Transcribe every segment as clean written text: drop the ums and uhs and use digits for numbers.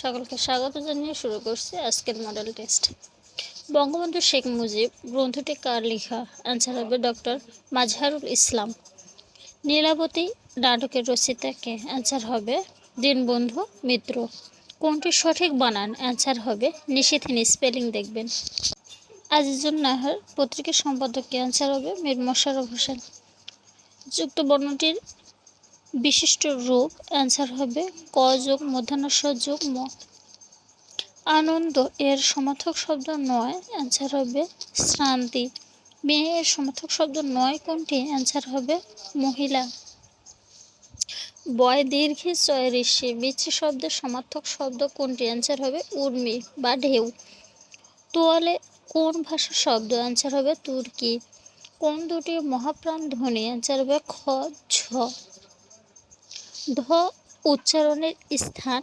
সকলকে স্বাগত জানিয়ে শুরু করছি আজকের মডেল টেস্ট। বঙ্গবন্ধু শেখ মুজিব গ্রন্থটি কার লেখা? অ্যান্সার হবে ডক্টর মাজহারুল ইসলাম। নীলাবতী নাটকের রচয়িতা কে? অ্যান্সার হবে দীনবন্ধু মিত্র। কোনটি সঠিক বানান? অ্যান্সার হবে নিশিথিনী, স্পেলিং দেখবেন। আজিজুন নাহার পত্রিকার সম্পাদক কে? অ্যান্সার হবে মীর মোশাররফ হোসেন। যুক্ত বর্ণটির বিশিষ্ট রূপ? অ্যান্সার হবে ক যোগ মূর্ধন্য ষ যোগ ম। আনন্দ এর সমার্থক শব্দ নয়? অ্যান্সার হবে শ্রান্তি। মেয়ে এর সমার্থক শব্দ নয় কোনটি? অ্যান্সার হবে মহিলা। বয় দীর্ঘে চয় ঋষি বিচ্ছি শব্দের সমার্থক শব্দ কোনটি? অ্যান্সার হবে উর্মি বা ঢেউ। তোয়ালে কোন ভাষার শব্দ? অ্যান্সার হবে তুর্কি। কোন দুটি মহাপ্রাণ ধ্বনি? অ্যান্সার হবে খ ঝ। ধ উচ্চারণের স্থান?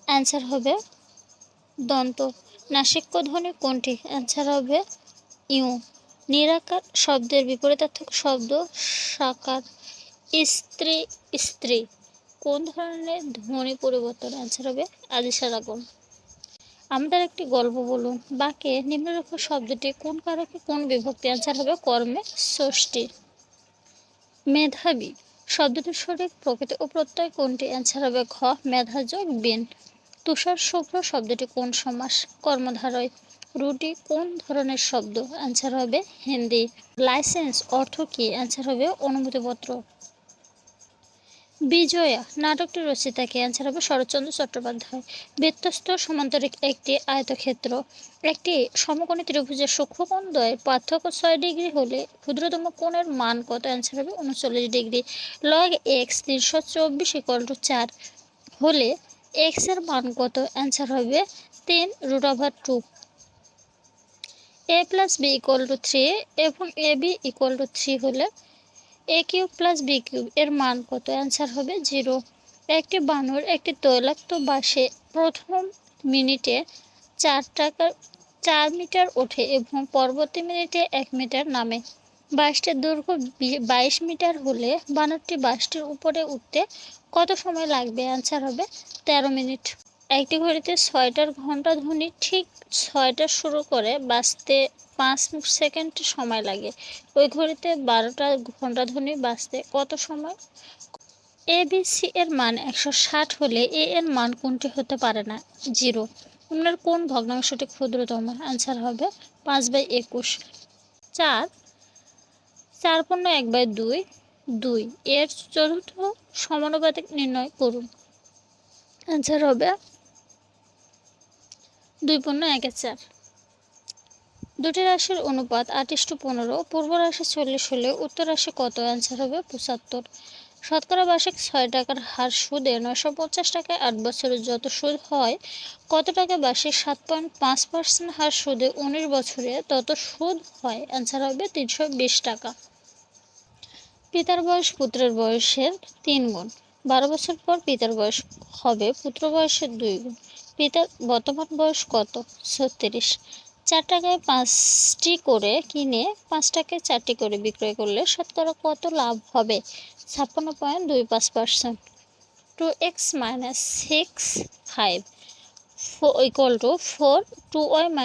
অ্যান্সার হবে দন্ত। নাসিক্য ধ্বনি কোনটি? অ্যান্সার হবে ইউ। নিরাকার শব্দের বিপরীতার্থক শব্দ? সাকার। স্ত্রী স্ত্রী কোন ধরনের ধ্বনি পরিবর্তন? অ্যান্সার হবে আদিসার আগম। আমাদের একটি গল্প বলুন। বাক্যে নিম্নরেখা শব্দটি কোন কারকে কোন বিভক্তি? অ্যান্সার হবে কর্মে ষষ্ঠী। মেধাবী শব্দটির সঠিক প্রকৃতি ও প্রত্যয় কোনটি? অ্যান্সার হবে খ মেধা যোগ বিন। তুষার শুভ্র শব্দটি কোন সমাস? কর্মধারয়। রুটি কোন ধরনের শব্দ? অ্যান্সার হবে হিন্দি। লাইসেন্স অর্থ কী? অ্যান্সার হবে অনুমতিপত্র। বিজয়া নাটকটির রচয়িতা কে? অ্যান্সার হবে শরৎচন্দ্র চট্টোপাধ্যায়। বৃত্তস্থ সমান্তরিক একটি আয়তক্ষেত্র একটি সমকোণী ত্রিভুজের সূক্ষ্মকোণ দ্বয়ের পার্থক্য 6 ডিগ্রি হলে ক্ষুদ্রতম কোণের মান কত? অ্যান্সার হবে 39 ডিগ্রি। লগ এক্স 324 = 4 হলে এক্স এর মান কত? অ্যান্সার হবে 3√2। a + b = 3 এবং ab = 3 হলে a³ + b³ এর মান কত? অ্যান্সার হবে 0। একটি বানর একটি তৈলাক্ত বাসে প্রথম মিনিটে 4 মিটার ওঠে এবং পরবর্তী মিনিটে 1 মিটার নামে। বাসটির দৈর্ঘ্য 22 মিটার হলে বানরটি বাসটির উপরে উঠতে কত সময় লাগবে? অ্যান্সার হবে 13 মিনিট। একটি ঘড়িতে 6টার ঘন্টা ধ্বনি ঠিক 6টা শুরু করে বাজতে 5 সেকেন্ড সময় লাগে। ওই ঘড়িতে 12টা ঘন্টা ধ্বনি বাজতে কত সময়? ABC এর মান 160 হলে a এর মান কোনটি হতে পারে না? 0। নিম্নের কোন ভগ্নাংশটি ক্ষুদ্রতম? অ্যান্সার হবে 5/21। 4 1/2 এর চতুর্থ সমানুপাতিক নির্ণয় করুন। অ্যান্সার হবে 2.1/4। দুটি রাশির অনুপাত 8:15। পূর্ব রাশি 40 হলে উত্তর রাশি কত? অ্যান্সার হবে 75। শতকরা বার্ষিক 6 টাকার হার সুদে 950 টাকায় 8 বছরে যত সুদ হয়, কত টাকা বার্ষিক 7.5% হার সুদে 19 বছরে তত সুদ হয়? অ্যান্সার হবে 320 টাকা। পিতার বয়স পুত্রের বয়সের 3 গুণ। 12 বছর পর পিতার বয়স হবে পুত্র বয়সের 2 গুণ। পিতার বর্তমান বয়স কত? 36। 4 টাকায় 5টি করে কিনে 5 টাকায় 4টি করে বিক্রয় করলে শতকরা কত লাভ হবে? 56.25%। 2x - 6 5 = 4 2y -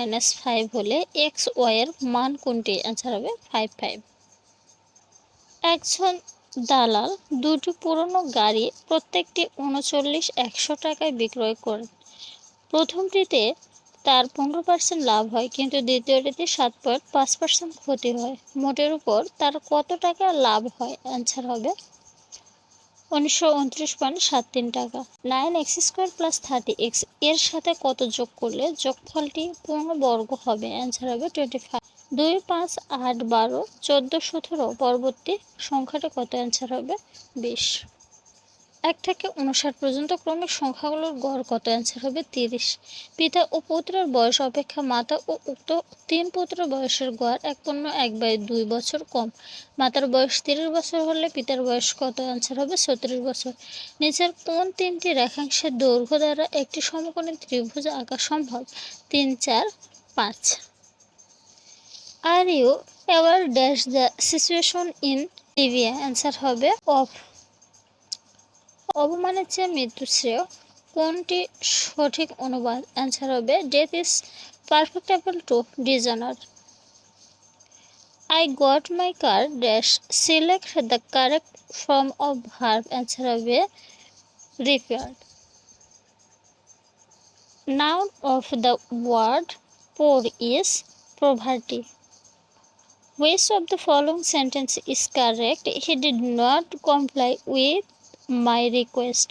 5 হলে x y এর মান কোনটি? অ্যান্সার হবে 55। একজন দালাল দুটি পুরনো গাড়ি প্রত্যেকটি 39,100 টাকায় বিক্রয় করেন। প্রথমটিতে তার 15% লাভ হয় কিন্তু দ্বিতীয়টিতে 7.5% ক্ষতি হয়। মোটের উপর তার কত টাকা লাভ হয়? অ্যান্সার হবে 1929.73 টাকা। 9x² + 30x এর সাথে কত যোগ করলে যোগফলটি পূর্ণবর্গ হবে? অ্যান্সার হবে 25। 2 5 8 12 14 17 পরবর্তী সংখ্যাটি কত? অ্যান্সার হবে 20। 1 থেকে 59 পর্যন্ত ক্রমিক সংখ্যাগুলোর গড় কত? অ্যান্সার হবে 30। পিতা ও পুত্রের বয়স অপেক্ষা মাতা ও উক্ত 3 পুত্রের বয়সের গড় 1.1/2 বছর কম। মাতার বয়স 30 বছর হলে পিতার বয়স কত? অ্যান্সার হবে 36 বছর। নিচের কোন 3টি রেখাংশের দৈর্ঘ্য দ্বারা একটি সমকোণী ত্রিভুজ আঁকা সম্ভব? 3 4 5। Are you aware the situation in Libya? Answer হবে অফ। অবমানের চেয়ে মৃত্যু শ্রেয়। কোনটি সঠিক অনুবাদ? অ্যান্সার হবে death is preferable to dishonour. I got my car dash select the correct form of verb answer হবে repaired. Noun of the word poor is poverty. Which of the following sentence is correct? He did not comply with my request.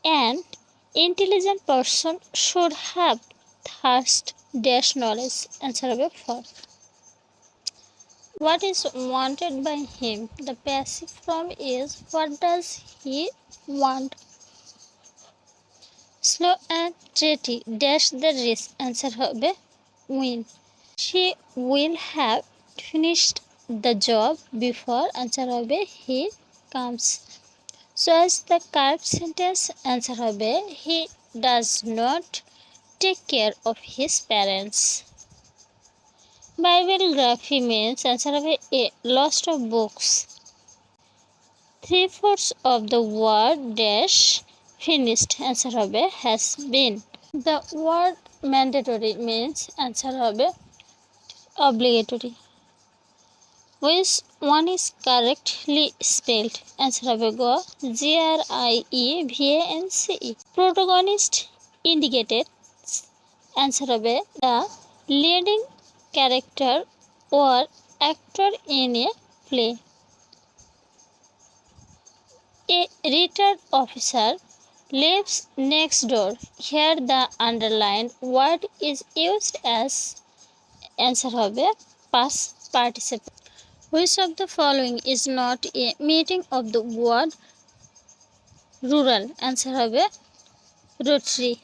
An intelligent person should have thirst dash knowledge answer হবে for. What is wanted by him? The passive form is what does he want? Slow and treaty dash the risk answer হবে win. She will have finished the job before answer হবে he comes. Choose the correct sentence answer হবে he does not take care of his parents. Bibliography means answer হবে a lost of books. 3/4 of the word dash finished answer হবে has been. The word mandatory means answer হবে obligatory. Which one is correctly spelled? Answer হবে go GRIEVANCE. Protagonist indicated answer হবে the leading character or actor in a play. A retired officer lives next door. Here the underlined word is used as answer হবে past participle. Which of the following is not a meaning of the word rural? Answer হবে rotary.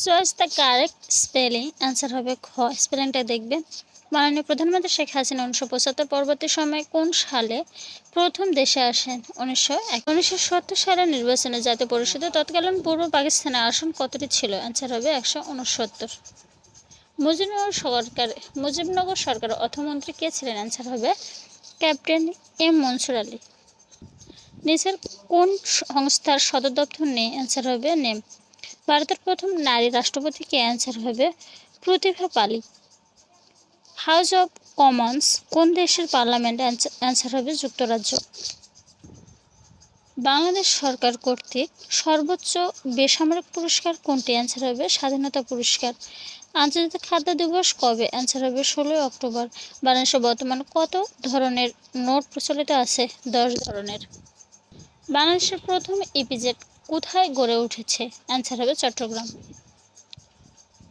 Choose the correct spelling answer হবে খ। স্পেলিংটা দেখবেন। মাননীয় প্রধানমন্ত্রী শেখ হাসিনা 1975 পরবর্তী সময়ে কোন সালে প্রথম দেশে আসেন? 1970 সালের নির্বাচনে জাতীয় পরিষদে তৎকালীন পূর্ব পাকিস্তানের আসন কতটি ছিল? অ্যান্সার হবে 169। মুজিবনগর সরকারের অর্থমন্ত্রী কে ছিলেন? অ্যান্সার হবে ক্যাপ্টেন এম মনসুর আলী। নিচের কোন সংস্থার সদর দপ্তর নেই? অ্যান্সার হবে নেম। ভারতের প্রথম নারী রাষ্ট্রপতি কে? অ্যান্সার হবে প্রতিভা পালি। হাউস অব কমন্স কোন দেশের পার্লামেন্ট? অ্যান্সার হবে যুক্তরাজ্য। বাংলাদেশ সরকার কর্তৃক সর্বোচ্চ বেসামরিক পুরস্কার কোনটি? অ্যান্সার হবে স্বাধীনতা পুরস্কার। আন্তর্জাতিক খাদ্য দিবস কবে? অ্যান্সার হবে 16 অক্টোবর। বাংলাদেশে বর্তমানে কত ধরনের নোট প্রচলিত আছে? 10 ধরনের। বাংলাদেশের প্রথম ইপিজেড কোথায় গড়ে উঠেছে? অ্যান্সার হবে চট্টগ্রাম।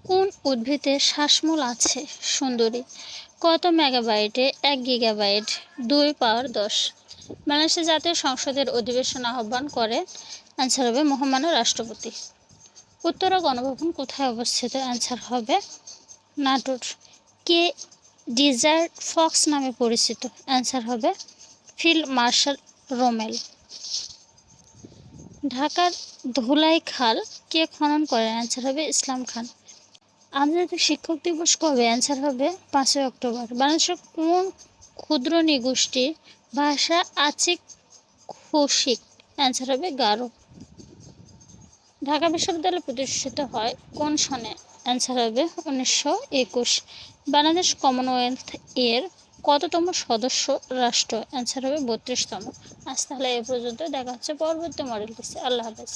কোন উদ্ভিদে শ্বাসমূল আছে? সুন্দরী। কত মেগাবাইটে 1 গিগাবাইট? 2^10। বাংলাদেশের জাতীয় সংসদের অধিবেশন আহ্বান করেন? অ্যান্সার হবে মহামান্য রাষ্ট্রপতি। উত্তরা গণভবন কোথায় অবস্থিত? অ্যান্সার হবে নাটোর। কে ডিজার্ট ফক্স নামে পরিচিত? অ্যান্সার হবে ফিল্ড মার্শাল রোমেল। ঢাকার ধুলাই খাল কে খনন করেন? অ্যান্সার হবে ইসলাম খান। আন্তর্জাতিক শিক্ষক দিবস কবে? অ্যান্সার হবে 5 অক্টোবর। বাংলাদেশের কোন ক্ষুদ্র নৃগোষ্ঠীর ভাষা আচিক খুশিক? অ্যান্সার হবে গারো। ঢাকা বিশ্ববিদ্যালয় প্রতিষ্ঠিত হয় কোন সনে? অ্যান্সার হবে 1921। বাংলাদেশ কমনওয়েলথ এর কততম সদস্য রাষ্ট্র? অ্যান্সার হবে 32তম। আজ তাহলে এ পর্যন্ত, দেখা হচ্ছে পরবর্তী মডেল টেস্টে। আল্লাহ হাফেজ।